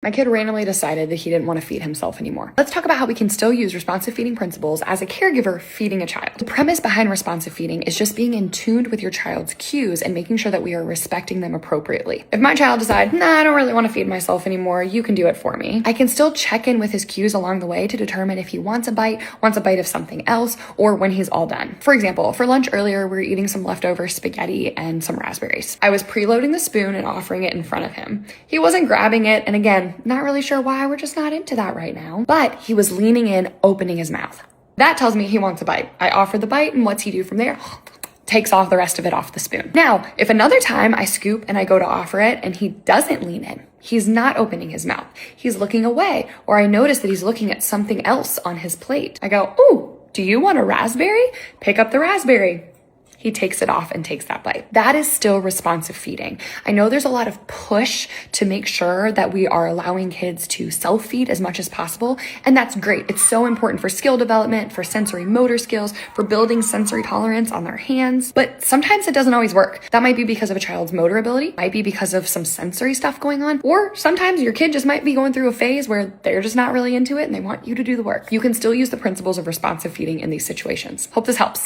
My kid randomly decided that he didn't want to feed himself anymore. Let's talk about how we can still use responsive feeding principles as a caregiver feeding a child. The premise behind responsive feeding is just being in tune with your child's cues and making sure that we are respecting them appropriately. If my child decides, I don't really want to feed myself anymore, you can do it for me, I can still check in with his cues along the way to determine if he wants a bite of something else, or when he's all done. For example, for lunch earlier, we were eating some leftover spaghetti and some raspberries. I was preloading the spoon and offering it in front of him. He wasn't grabbing it, and again, not really sure why, we're just not into that right now. But he was leaning in, opening his mouth. That tells me he wants a bite. I offer the bite, and what's he do from there? Takes off the rest of it off the spoon. Now, if another time I scoop and I go to offer it and he doesn't lean in, he's not opening his mouth, he's looking away, or I notice that he's looking at something else on his plate, I go, ooh, do you want a raspberry? Pick up the raspberry. He takes it off and takes that bite. That is still responsive feeding. I know there's a lot of push to make sure that we are allowing kids to self-feed as much as possible, and that's great. It's so important for skill development, for sensory motor skills, for building sensory tolerance on their hands, but sometimes it doesn't always work. That might be because of a child's motor ability, might be because of some sensory stuff going on, or sometimes your kid just might be going through a phase where they're just not really into it and they want you to do the work. You can still use the principles of responsive feeding in these situations. Hope this helps.